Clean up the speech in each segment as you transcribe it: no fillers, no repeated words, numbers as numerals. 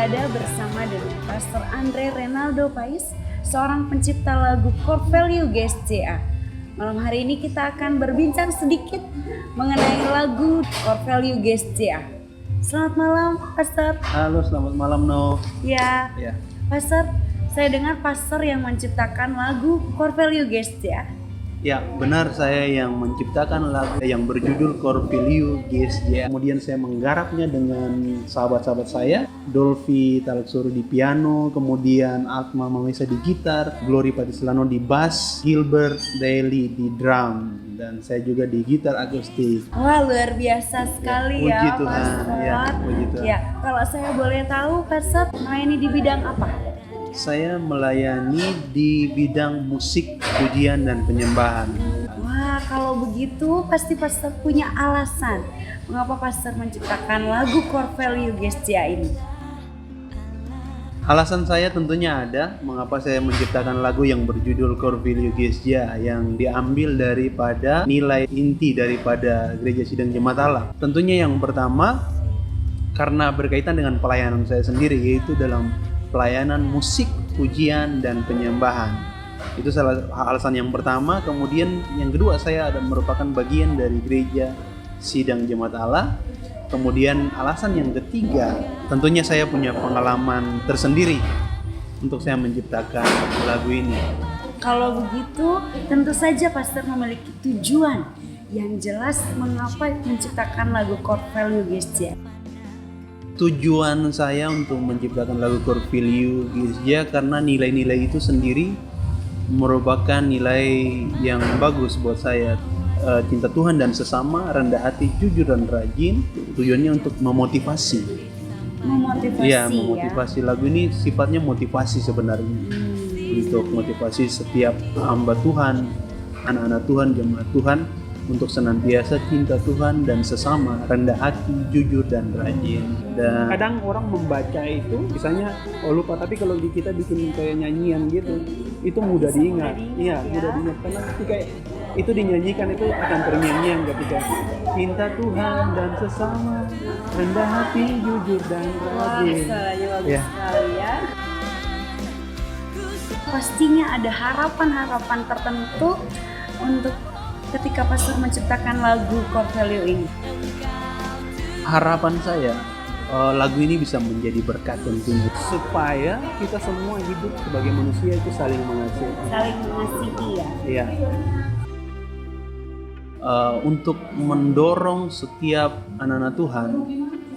berada bersama dengan Pastor Andre Renaldo Pais, seorang pencipta lagu Core Value GSJA. Malam hari ini kita akan berbincang sedikit mengenai lagu Core Value GSJA. Selamat malam, Pastor. Halo, selamat malam, No. Ya, Pastor, saya dengar Pastor yang menciptakan lagu Core Value GSJA. Ya, benar, saya yang menciptakan lagu yang berjudul Core Value GSJA. Kemudian saya menggarapnya dengan sahabat-sahabat saya, Dolphy Talaksuru di piano, kemudian Atma Mamesa di gitar, Glory Patislano di bass, Gilbert Daly di drum, dan saya juga di gitar akustik. Wah, luar biasa sekali Puji ya, Tuhan. Pastor. Puji Tuhan. Ya, kalau saya boleh tahu, Pastor melayani di bidang apa? Saya melayani di bidang musik, pujian, dan penyembahan. Wah, kalau begitu pasti Pastor punya alasan mengapa Pastor menciptakan lagu Core Value GSJA ini. Alasan saya tentunya ada mengapa saya menciptakan lagu yang berjudul Core Value GSJA yang diambil daripada nilai inti daripada Gereja Sidang Jemaat Allah. Tentunya yang pertama karena berkaitan dengan pelayanan saya sendiri, yaitu dalam pelayanan musik, pujian, dan penyembahan. Itu salah alasan yang pertama. Kemudian yang kedua, saya ada merupakan bagian dari Gereja Sidang Jemaat Allah. Kemudian alasan yang ketiga, tentunya saya punya pengalaman tersendiri untuk saya menciptakan lagu ini. Kalau begitu, tentu saja Pastor memiliki tujuan yang jelas mengapa menciptakan lagu Core Value GSJA. Tujuan saya untuk menciptakan lagu Core Value GSJA karena nilai-nilai itu sendiri merupakan nilai yang bagus buat saya. Cinta Tuhan dan sesama, rendah hati, jujur dan rajin. Tujuannya untuk memotivasi. Iya, memotivasi. Lagu ini sifatnya motivasi sebenarnya. Untuk motivasi setiap hamba Tuhan, anak-anak Tuhan, jemaat Tuhan, untuk senantiasa cinta Tuhan dan sesama, rendah hati, jujur dan rajin. Dan kadang orang membaca itu misalnya lupa, tapi kalau kita bikin kayak nyanyian gitu, itu mudah diingat. Iya, mudah diingat karena ketika itu dinyanyikan itu akan ternyanyian ketika cinta Tuhan dan sesama, rendah hati, jujur dan rajin. Bagus sekali ya. Pastinya ada harapan-harapan tertentu untuk ketika Pastor menciptakan lagu Core Value ini. Harapan saya lagu ini bisa menjadi berkat tentunya, supaya kita semua hidup sebagai manusia itu saling mengasihi. Saling mengasihi ya. Iya. Untuk mendorong setiap anak-anak Tuhan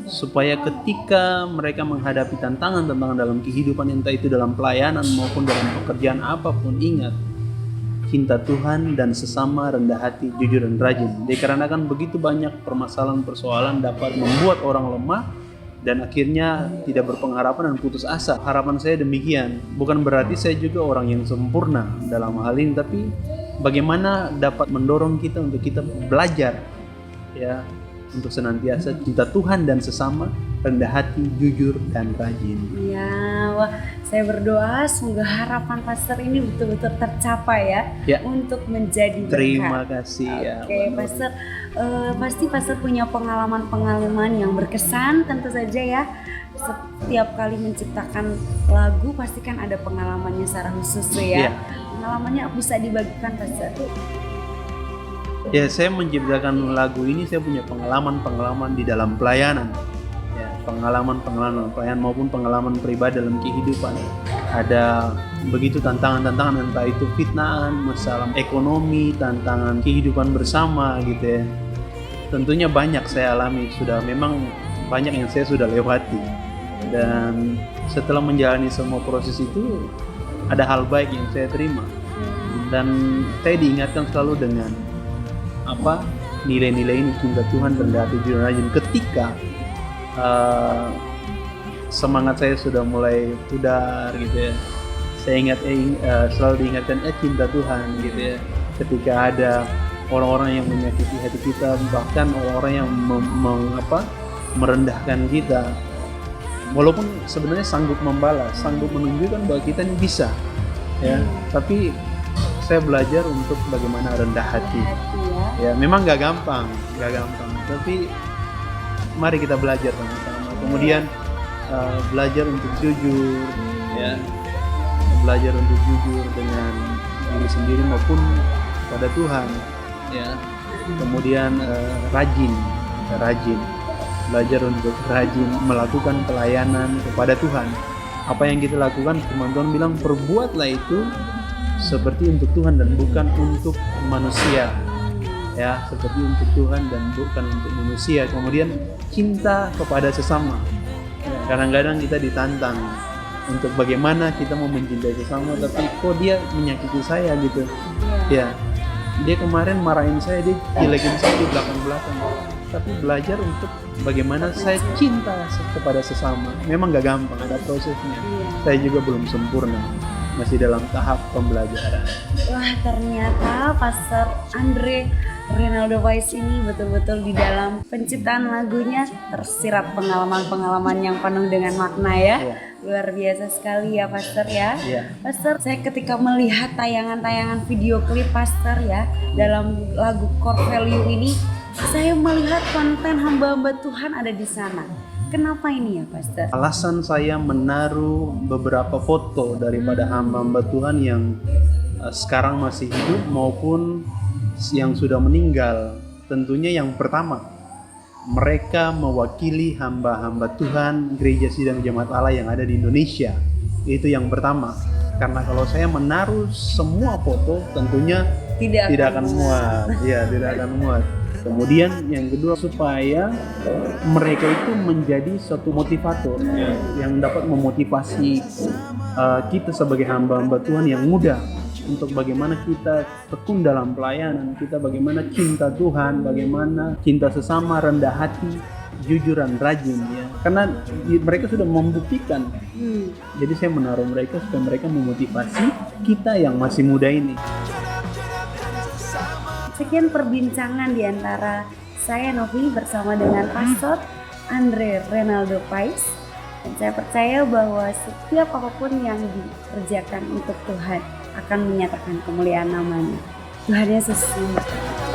supaya ketika mereka menghadapi tantangan-tantangan dalam kehidupan, entah itu dalam pelayanan maupun dalam pekerjaan apapun, ingat cinta Tuhan dan sesama, rendah hati, jujur dan rajin. Dikarenakan begitu banyak permasalahan-persoalan dapat membuat orang lemah dan akhirnya tidak berpengharapan dan putus asa. Harapan saya demikian. Bukan berarti saya juga orang yang sempurna dalam hal ini, tapi bagaimana dapat mendorong kita untuk kita belajar ya, untuk senantiasa cinta Tuhan dan sesama, rendah hati, jujur dan rajin. Ya, wah, saya berdoa semoga harapan Pastor ini betul-betul tercapai ya, untuk menjadi berkat. Terima kasih ya. Oke, Pastor, pasti Pastor punya pengalaman-pengalaman yang berkesan tentu saja ya. Setiap kali menciptakan lagu pasti kan ada pengalamannya secara khusus ya. Pengalamannya bisa dibagikan, Pastor? Ya, saya menciptakan lagu ini, saya punya pengalaman-pengalaman di dalam pelayanan. Ya, pengalaman-pengalaman pelayanan maupun pengalaman pribadi dalam kehidupan. Ada begitu tantangan-tantangan, entah itu fitnahan, masalah ekonomi, tantangan kehidupan bersama gitu ya. Tentunya banyak saya alami, sudah memang banyak yang saya sudah lewati. Dan setelah menjalani semua proses itu, ada hal baik yang saya terima. Dan saya diingatkan selalu dengan nilai-nilai ini, cinta Tuhan, rendah hati, jujur dan rajin. Ketika semangat saya sudah mulai pudar gitu ya, saya selalu diingatkan cinta Tuhan gitu ya. Ketika ada orang-orang yang menyakiti hati kita, bahkan orang-orang yang merendahkan kita, walaupun sebenarnya sanggup membalas, sanggup menunjukkan bahwa kita ini bisa ya, tapi saya belajar untuk bagaimana rendah hati. Ya, memang nggak gampang, tapi mari kita belajar sama-sama. Kemudian belajar untuk jujur, ya, belajar untuk jujur dengan diri sendiri maupun pada Tuhan, ya. Kemudian rajin, belajar untuk rajin melakukan pelayanan kepada Tuhan. Apa yang kita lakukan, firman Tuhan bilang perbuatlah itu seperti untuk Tuhan dan bukan untuk manusia, ya, seperti untuk Tuhan dan bukan untuk manusia. Kemudian cinta kepada sesama. Kadang-kadang kita ditantang untuk bagaimana kita mau mencintai sesama, tapi kok dia menyakiti saya gitu, ya. Dia kemarin marahin saya, dia jelekin saya di belakang-belakang. Tapi belajar untuk bagaimana saya cinta kepada sesama. Memang gak gampang, ada prosesnya. Saya juga belum sempurna, masih dalam tahap pembelajaran. Wah, ternyata Pastor Andre Renaldo Pais ini betul-betul di dalam penciptaan lagunya tersirat pengalaman-pengalaman yang penuh dengan makna ya. Luar biasa sekali ya Pastor ya. Pastor, saya ketika melihat tayangan-tayangan video klip Pastor ya dalam lagu Core Value ini, saya melihat konten hamba-hamba Tuhan ada di sana. Kenapa ini ya Pastor? Alasan saya menaruh beberapa foto daripada hamba-hamba Tuhan yang sekarang masih hidup maupun yang sudah meninggal. Tentunya yang pertama, mereka mewakili hamba-hamba Tuhan Gereja Sidang Jemaat Allah yang ada di Indonesia. Itu yang pertama. Karena kalau saya menaruh semua foto tentunya tidak akan muat. Ya, tidak akan muat. Kemudian yang kedua, supaya mereka itu menjadi suatu motivator yang dapat memotivasi kita sebagai hamba-hamba Tuhan yang muda untuk bagaimana kita tekun dalam pelayanan, kita bagaimana cinta Tuhan, bagaimana cinta sesama, rendah hati, jujur dan rajin ya. Karena mereka sudah membuktikan. Jadi saya menaruh mereka supaya mereka memotivasi kita yang masih muda ini. Sekian perbincangan di antara saya Novi bersama dengan Pastor Andre Renaldo Pais. Dan saya percaya bahwa setiap apapun yang dikerjakan untuk Tuhan akan menyatakan kemuliaan namanya. Tuhan Yesus memberkati.